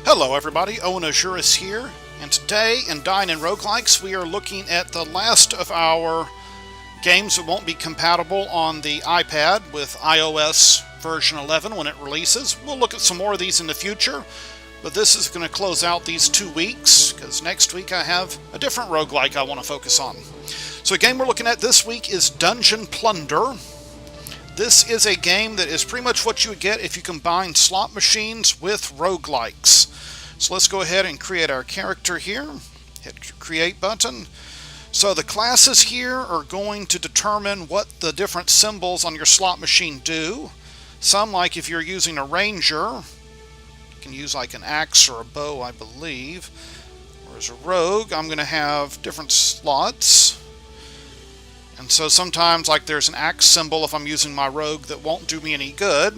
Hello everybody, Owenazuris here, and today in Dying in Roguelikes we are looking at the last of our games that won't be compatible on the iPad with iOS version 11 when it releases. We'll look at some more of these in the future, but this is going to close out these 2 weeks, because next week I have a different roguelike I want to focus on. So the game we're looking at this week is Dungeon Plunder. This is a game that is pretty much what you would get if you combine slot machines with roguelikes. So let's go ahead and create our character here. Hit the Create button. So the classes here are going to determine what the different symbols on your slot machine do. Some, like if you're using a ranger, you can use like an axe or a bow, I believe. Whereas a rogue, I'm going to have different slots. And so sometimes, like, there's an axe symbol if I'm using my rogue that won't do me any good.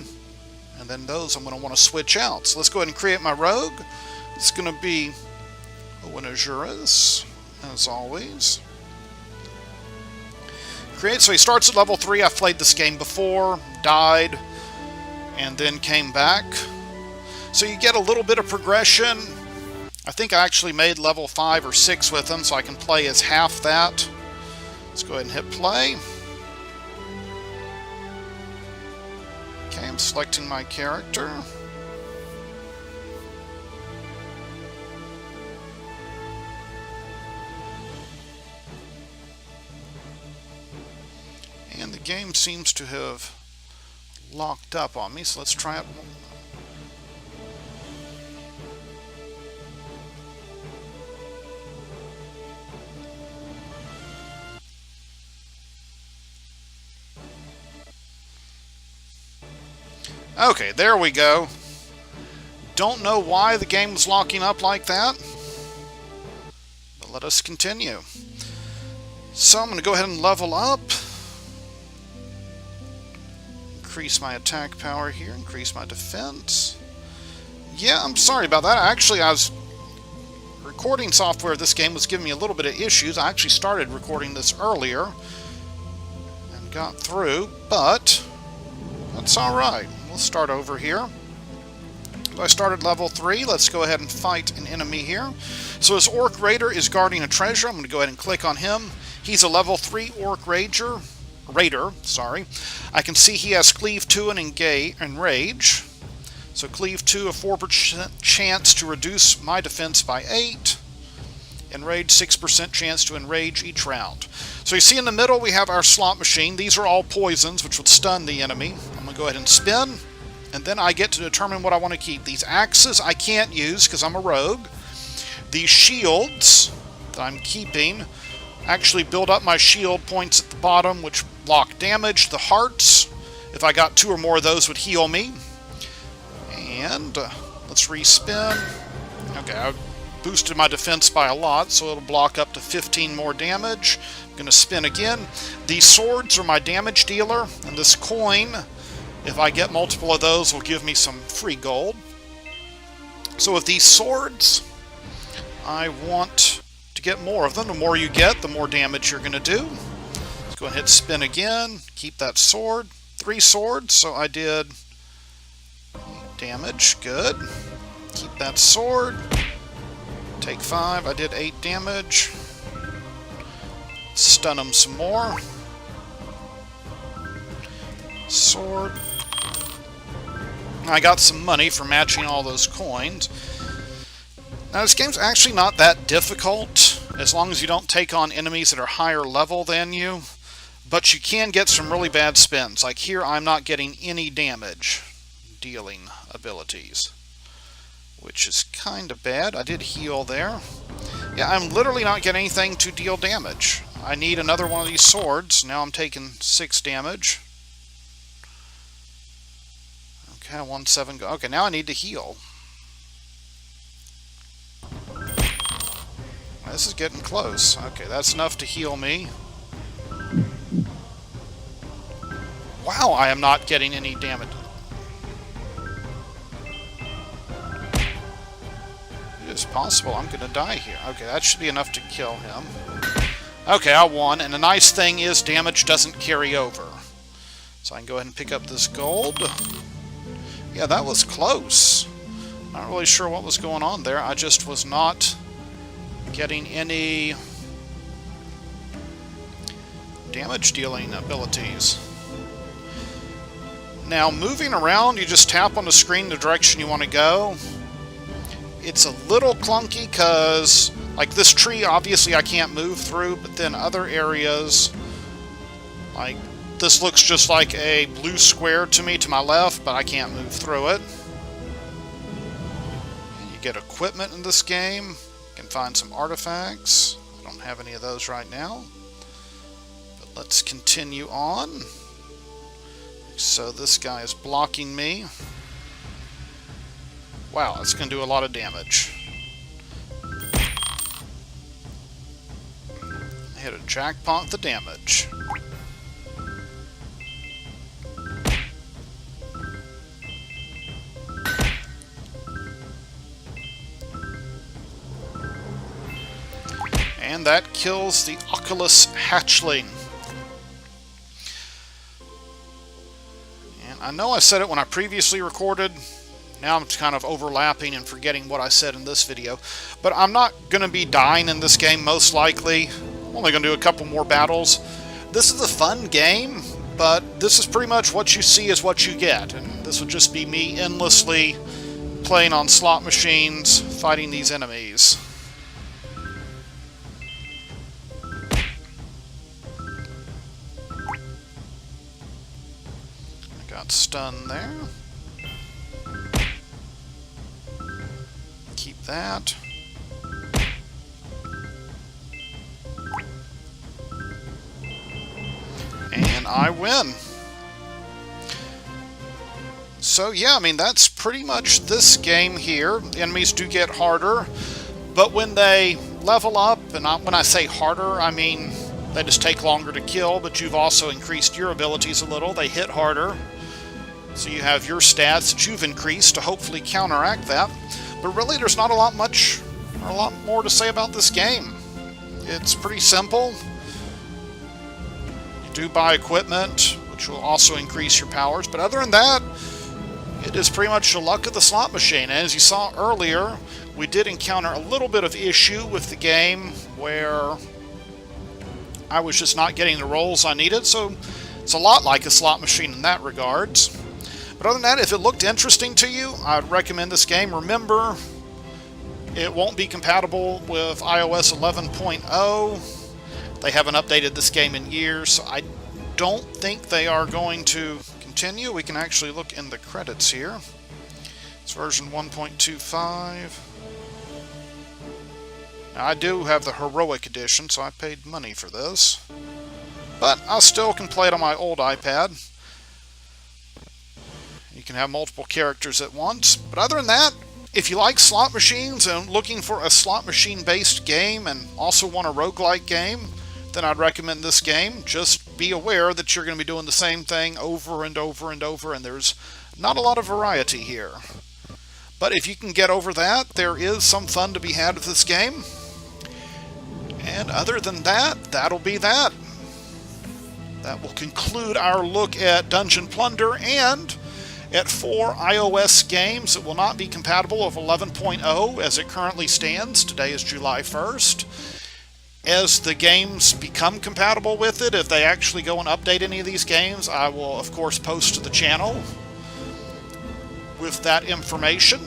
And then those I'm going to want to switch out. So let's go ahead and create my rogue. It's going to be Owenazuris, as always. Create, so he starts at level 3. I've played this game before, died, and then came back. So you get a little bit of progression. I think I actually made level 5 or 6 with him, so I can play as half that. Let's go ahead and hit play. Okay, I'm selecting my character. And the game seems to have locked up on me, so let's try it. Okay, there we go. Don't know why the game was locking up like that, but let us continue. So I'm going to go ahead and level up. Increase my attack power here, increase my defense. Yeah, I'm sorry about that. Actually, recording software of this game was giving me a little bit of issues. I actually started recording this earlier and got through, but that's alright. We'll start over here. I started level 3. Let's go ahead and fight an enemy here. So this Orc Raider is guarding a treasure. I'm going to go ahead and click on him. He's a level 3 Orc Raider. I can see he has Cleave 2 and Enrage. So Cleave 2, a 4% chance to reduce my defense by 8. Enrage, 6% chance to enrage each round. So you see in the middle we have our slot machine. These are all poisons, which would stun the enemy. I'm going to go ahead and spin, and then I get to determine what I want to keep. These axes I can't use because I'm a rogue. These shields that I'm keeping actually build up my shield points at the bottom, which block damage. The hearts, if I got 2 or more of those, would heal me. And let's respin. Okay, I boosted my defense by a lot, so it'll block up to 15 more damage. I'm going to spin again. These swords are my damage dealer, and this coin, if I get multiple of those, will give me some free gold. So with these swords, I want to get more of them. The more you get, the more damage you're going to do. Let's go ahead and hit spin again. Keep that sword. 3 swords, so I did damage. Good. Keep that sword. Take 5. I did 8 damage. Stun him some more. Sword. I got some money for matching all those coins. Now this game's actually not that difficult, as long as you don't take on enemies that are higher level than you. But you can get some really bad spins. Like here, I'm not getting any damage dealing abilities, which is kind of bad. I did heal there. Yeah, I'm literally not getting anything to deal damage. I need another one of these swords. Now I'm taking 6 damage. Okay, 1-7 go. Okay, now I need to heal. This is getting close. Okay, that's enough to heal me. Wow, I am not getting any damage. It is possible I'm going to die here. Okay, that should be enough to kill him. Okay, I won, and the nice thing is damage doesn't carry over. So I can go ahead and pick up this gold. Yeah, that was close. Not really sure what was going on there. I just was not getting any damage dealing abilities. Now, moving around, you just tap on the screen the direction you want to go. It's a little clunky because, like this tree, obviously I can't move through, but then other areas, like this looks just like a blue square to me to my left, but I can't move through it. And you get equipment in this game. You can find some artifacts. I don't have any of those right now. But let's continue on. So this guy is blocking me. Wow, that's going to do a lot of damage. Hit a jackpot with the damage. And that kills the Oculus hatchling. And I know I said it when I previously recorded. Now I'm kind of overlapping and forgetting what I said in this video. But I'm not going to be dying in this game, most likely. I'm only going to do a couple more battles. This is a fun game, but this is pretty much what you see is what you get. And this would just be me endlessly playing on slot machines, fighting these enemies. Got stunned there. Keep that. And I win. So yeah, I mean, that's pretty much this game here. The enemies do get harder, but when they level up, and when I say harder, I mean they just take longer to kill, but you've also increased your abilities a little. They hit harder. So you have your stats that you've increased to hopefully counteract that. But really, there's not a lot more to say about this game. It's pretty simple. You do buy equipment, which will also increase your powers. But other than that, it is pretty much the luck of the slot machine. As you saw earlier, we did encounter a little bit of issue with the game where I was just not getting the rolls I needed. So it's a lot like a slot machine in that regards. But other than that, if it looked interesting to you, I'd recommend this game. Remember, it won't be compatible with iOS 11.0. They haven't updated this game in years, so I don't think they are going to continue. We can actually look in the credits here. It's version 1.25. Now, I do have the Heroic Edition, so I paid money for this. But I still can play it on my old iPad. You can have multiple characters at once. But other than that, if you like slot machines and looking for a slot machine-based game and also want a roguelike game, then I'd recommend this game. Just be aware that you're going to be doing the same thing over and over and over, and there's not a lot of variety here. But if you can get over that, there is some fun to be had with this game. And other than that, that'll be that. That will conclude our look at Dungeon Plunder and at 4 iOS games that will not be compatible with 11.0 as it currently stands. Today is July 1st. As the games become compatible with it, if they actually go and update any of these games, I will, of course, post to the channel with that information.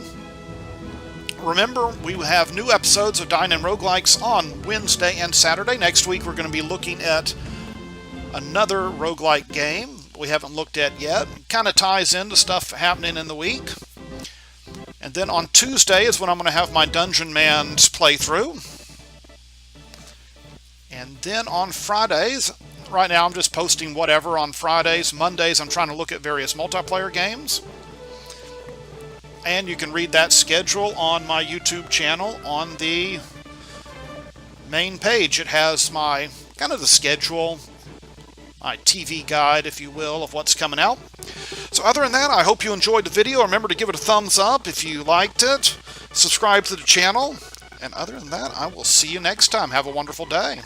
Remember, we have new episodes of Dine and Roguelikes on Wednesday and Saturday. Next week, we're going to be looking at another roguelike game we haven't looked at yet. It kind of ties into stuff happening in the week. And then on Tuesday is when I'm going to have my Dungeon Man's playthrough. And then on Fridays, right now I'm just posting whatever on Fridays. Mondays I'm trying to look at various multiplayer games. And you can read that schedule on my YouTube channel on the main page. It has my kind of the schedule, my TV guide, if you will, of what's coming out. So other than that, I hope you enjoyed the video. Remember to give it a thumbs up if you liked it. Subscribe to the channel. And other than that, I will see you next time. Have a wonderful day.